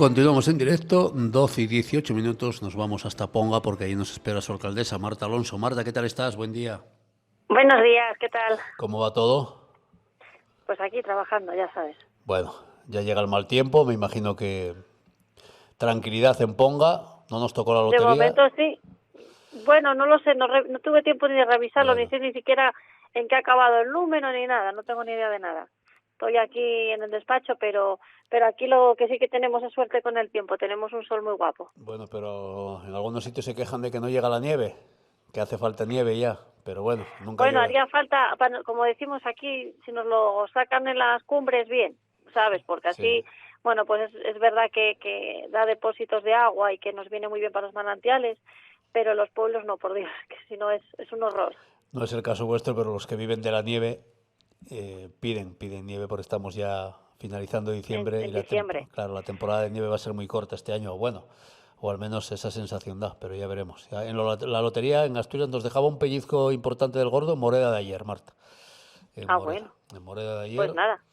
Continuamos en directo, 12 y 18 minutos, nos vamos hasta Ponga porque ahí nos espera su alcaldesa Marta Alonso. Marta, ¿qué tal estás? Buen día. Buenos días, ¿qué tal? ¿Cómo va todo? Pues aquí trabajando, ya sabes. Bueno, ya llega el mal tiempo, me imagino que tranquilidad en Ponga, no nos tocó la De lotería. momento sí. Bueno, no lo sé, no tuve tiempo ni de revisarlo, ni Bueno, sé ni siquiera en qué ha acabado el número ni nada, no tengo ni idea de nada. Estoy aquí en el despacho, pero aquí lo que sí que tenemos es suerte con el tiempo, tenemos un sol muy guapo. bueno, pero en algunos sitios se quejan de que no llega la nieve, que hace falta nieve ya, pero bueno, nunca Bueno, llueve. haría falta, como decimos aquí, si nos lo sacan en las cumbres, bien, ¿sabes? Porque Sí. así, bueno, pues es verdad que da depósitos de agua y que nos viene muy bien para los manantiales, pero los pueblos no, por Dios, que si no es un horror. No es el caso vuestro, pero los que viven de la nieve piden nieve porque estamos ya finalizando diciembre y En diciembre. claro, la temporada de nieve va a ser muy corta este año, o bueno, o al menos esa sensación da, pero ya veremos. La lotería en Asturias nos dejaba un pellizco importante del gordo en Moreda de ayer, Marta. Ah, bueno, En Moreda de pues ayer, nada.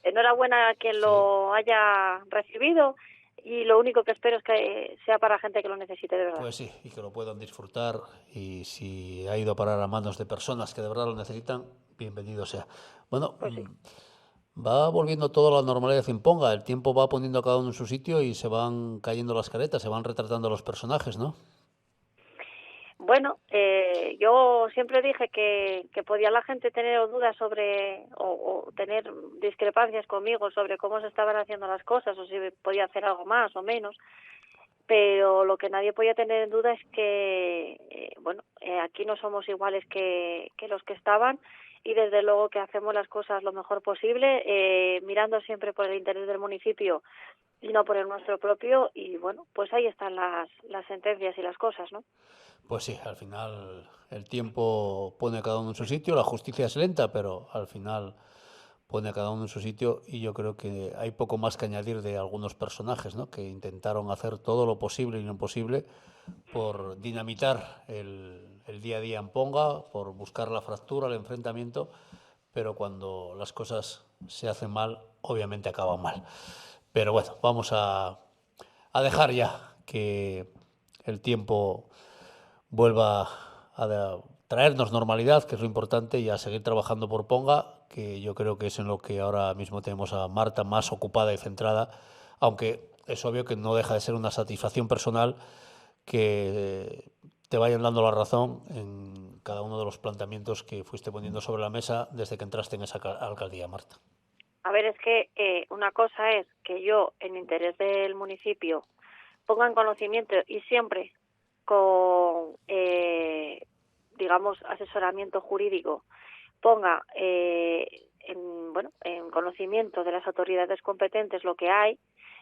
Enhorabuena a quien sí, lo haya recibido y lo único que espero es que sea para gente que lo necesite de verdad. pues sí, y que lo puedan disfrutar y si ha ido a parar a manos de personas que de verdad lo necesitan, bienvenido sea. Bueno, Pues sí. va volviendo todo a la normalidad en Ponga, el tiempo va poniendo a cada uno en su sitio y se van cayendo las caretas, se van retratando los personajes, ¿no? Bueno, yo siempre dije que podía la gente tener dudas sobre o tener discrepancias conmigo sobre cómo se estaban haciendo las cosas o si podía hacer algo más o menos, pero lo que nadie podía tener en duda es que, aquí no somos iguales que los que estaban y desde luego que hacemos las cosas lo mejor posible, mirando siempre por el interés del municipio y no por el nuestro propio y bueno, pues ahí están las sentencias y las cosas, ¿no? Pues sí, al final el tiempo pone a cada uno en su sitio, la justicia es lenta, pero al final pone a cada uno en su sitio y yo creo que hay poco más que añadir de algunos personajes, ¿no? Que intentaron hacer todo lo posible y lo imposible por dinamitar el día a día en Ponga, por buscar la fractura, el enfrentamiento, pero cuando las cosas se hacen mal, obviamente acaban mal. Pero bueno, a dejar ya que el tiempo vuelva a traernos normalidad, que es lo importante, y a seguir trabajando por Ponga, que yo creo que es en lo que ahora mismo tenemos a Marta más ocupada y centrada, aunque es obvio que no deja de ser una satisfacción personal que te vayan dando la razón en cada uno de los planteamientos que fuiste poniendo sobre la mesa desde que entraste en esa alcaldía, Marta. A ver, es que una cosa es que yo, en interés del municipio, ponga en conocimiento y siempre con, digamos, asesoramiento jurídico, ponga en conocimiento de las autoridades competentes lo que hay,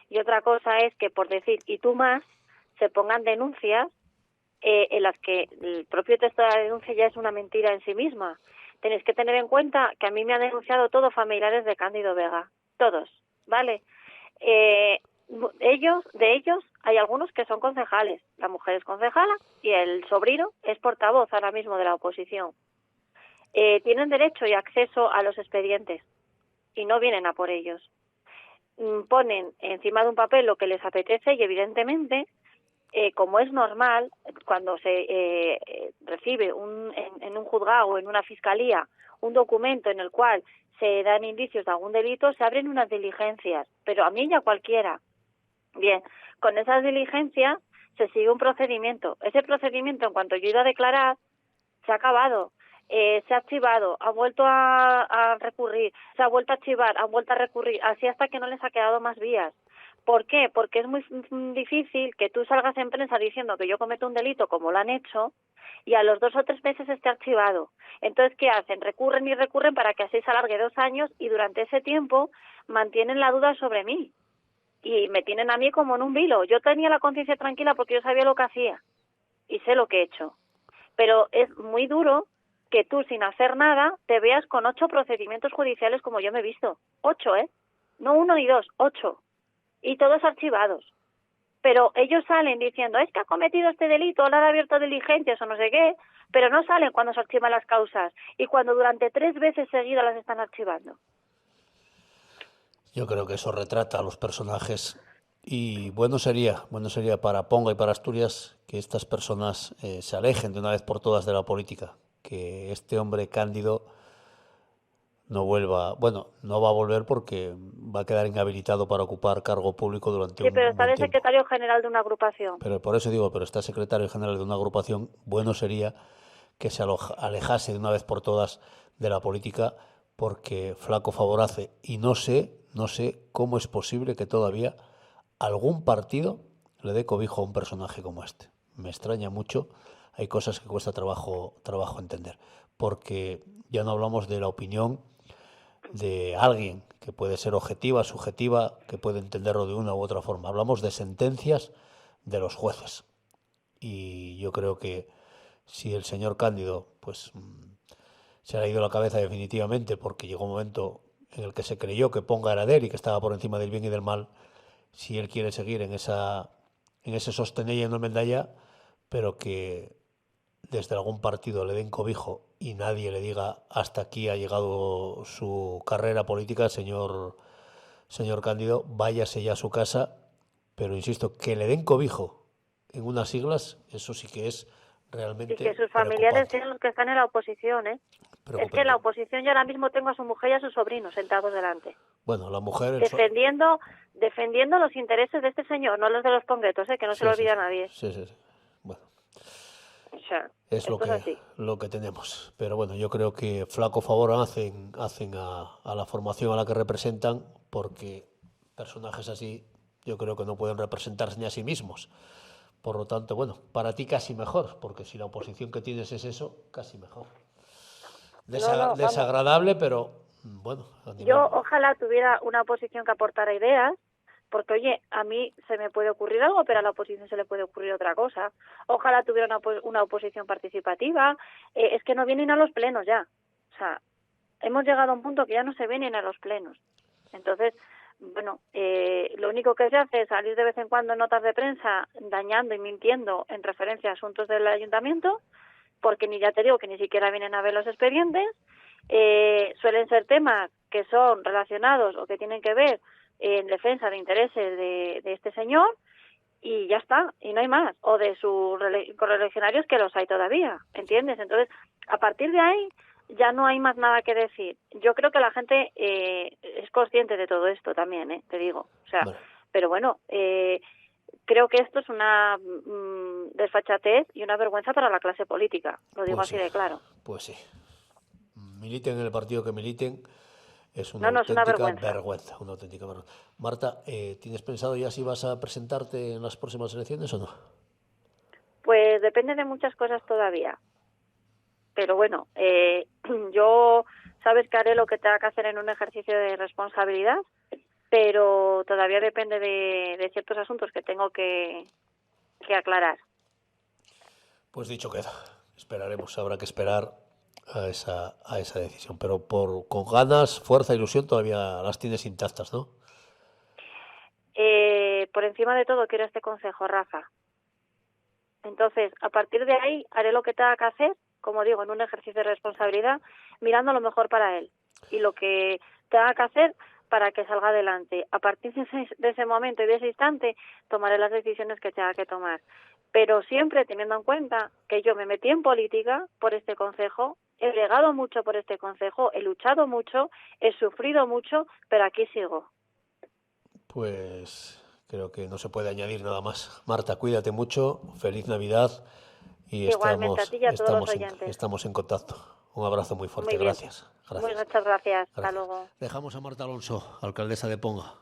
y otra cosa es que por decir y tú más se pongan denuncias en las que el propio texto de la denuncia ya es una mentira en sí misma. Tenéis que tener en cuenta que a mí me han denunciado todos familiares de Cándido Vega, todos, ¿vale? Eh, de ellos hay algunos que son concejales, la mujer es concejala y el sobrino es portavoz ahora mismo de la oposición. Tienen derecho y acceso a los expedientes y no vienen a por ellos. Ponen encima de un papel lo que les apetece y evidentemente como es normal, cuando se recibe en un juzgado o en una fiscalía un documento en el cual se dan indicios de algún delito, se abren unas diligencias, pero a mí y a cualquiera. Bien, con esas diligencias se sigue un procedimiento. Ese procedimiento, en cuanto yo he ido a declarar, se ha acabado. Se ha archivado, ha vuelto a recurrir, se ha vuelto a archivar, ha vuelto a recurrir, así hasta que no les ha quedado más vías. ¿Por qué? Porque es muy difícil que tú salgas en prensa diciendo que yo cometo un delito como lo han hecho y a los 2 o 3 meses esté archivado. Entonces, ¿qué hacen? Recurren y recurren para que así se alargue 2 años y durante ese tiempo mantienen la duda sobre mí y me tienen a mí como en un vilo. Yo tenía la conciencia tranquila porque yo sabía lo que hacía y sé lo que he hecho. Pero es muy duro que tú, sin hacer nada, te veas con 8 procedimientos judiciales como yo me he visto. 8, ¿eh? No 1 ni 2, 8. Y todos archivados. Pero ellos salen diciendo, es que ha cometido este delito, le han abierto diligencias o no sé qué, pero no salen cuando se archivan las causas y cuando durante 3 veces seguidas las están archivando. Yo creo que eso retrata a los personajes Y bueno sería para Ponga y para Asturias que estas personas se alejen de una vez por todas de la política, que este hombre Cándido no vuelva, bueno, no va a volver porque va a quedar inhabilitado para ocupar cargo público durante Sí, pero un está buen de tiempo. secretario general de una agrupación. Pero por eso digo, pero está secretario general de una agrupación, bueno sería que se alejase de una vez por todas de la política porque flaco favor hace. Y no sé cómo es posible que todavía algún partido le dé cobijo a un personaje como este. Me extraña mucho, hay cosas que cuesta trabajo entender, porque ya no hablamos de la opinión de alguien que puede ser objetiva, subjetiva, que puede entenderlo de una u otra forma. Hablamos de sentencias de los jueces. Y yo creo que si el señor Cándido pues se le ha ido la cabeza definitivamente porque llegó un momento en el que se creyó que Ponga era de él y que estaba por encima del bien y del mal, si él quiere seguir en ese sostener y en medalla, pero que desde algún partido le den cobijo y nadie le diga hasta aquí ha llegado su carrera política, señor Cándido, váyase ya a su casa, pero insisto, que le den cobijo en unas siglas, eso sí que es Y que realmente sus familiares preocupante. sean los que están en la oposición, ¿eh? Es que en la Preocupante. oposición yo ahora mismo tengo a su mujer y a sus sobrinos sentados delante, Bueno, la mujer, defendiendo los intereses de este señor, no los de los conguetos, ¿eh? Que no se lo sí, sí, olvida a sí, nadie. sí, sí, sí. Bueno, O sea, es esto es así. lo que tenemos. Pero bueno, yo creo que flaco favor hacen a la formación a la que representan, porque personajes así yo creo que no pueden representarse ni a sí mismos. Por lo tanto, bueno, para ti casi mejor, porque si la oposición que tienes es eso, casi mejor. No, no, vamos. Desagradable, pero bueno, a nivel... Yo ojalá tuviera una oposición que aportara ideas, porque oye, a mí se me puede ocurrir algo, pero a la oposición se le puede ocurrir otra cosa. Ojalá tuviera una oposición participativa. Es que no vienen a los plenos ya. O sea, hemos llegado a un punto que ya no se vienen a los plenos. Entonces, bueno, lo único que se hace es salir de vez en cuando en notas de prensa dañando y mintiendo en referencia a asuntos del ayuntamiento, porque ni ya te digo que ni siquiera vienen a ver los expedientes. Suelen ser temas que son relacionados o que tienen que ver en defensa de intereses de este señor y ya está, y no hay más, o de sus correligionarios que los hay todavía, ¿entiendes? Entonces, a partir de ahí ya no hay más nada que decir. Yo creo que la gente es consciente de todo esto también, te digo, o sea, Bueno, pero bueno, creo que esto es una desfachatez y una vergüenza para la clase política, lo digo pues así sí, de claro. pues sí. Militen en el partido que militen, es una No, no, es una auténtica vergüenza. vergüenza, una auténtica vergüenza. Marta, ¿tienes pensado ya si vas a presentarte en las próximas elecciones o no? Pues depende de muchas cosas todavía. Pero bueno, yo sabes que haré lo que tenga que hacer en un ejercicio de responsabilidad, pero todavía depende de ciertos asuntos que tengo que aclarar. Pues dicho queda, esperaremos, habrá que esperar a esa decisión, pero con ganas, fuerza, ilusión todavía las tienes intactas, ¿no? Por encima de todo quiero este consejo, Rafa. Entonces, a partir de ahí haré lo que tenga que hacer, como digo, en un ejercicio de responsabilidad, mirando lo mejor para él y lo que tenga que hacer para que salga adelante. A partir de ese momento y de ese instante tomaré las decisiones que tenga que tomar. Pero siempre teniendo en cuenta que yo me metí en política por este concejo, he bregado mucho por este concejo, he luchado mucho, he sufrido mucho, pero aquí sigo. Pues creo que no se puede añadir nada más. Marta, cuídate mucho, feliz Navidad y Igualmente a ti y a todos los oyentes. estamos en contacto. Un abrazo muy fuerte, Muy bien. gracias. Muchas Gracias. gracias. Hasta Gracias. luego. Dejamos a Marta Alonso, alcaldesa de Ponga.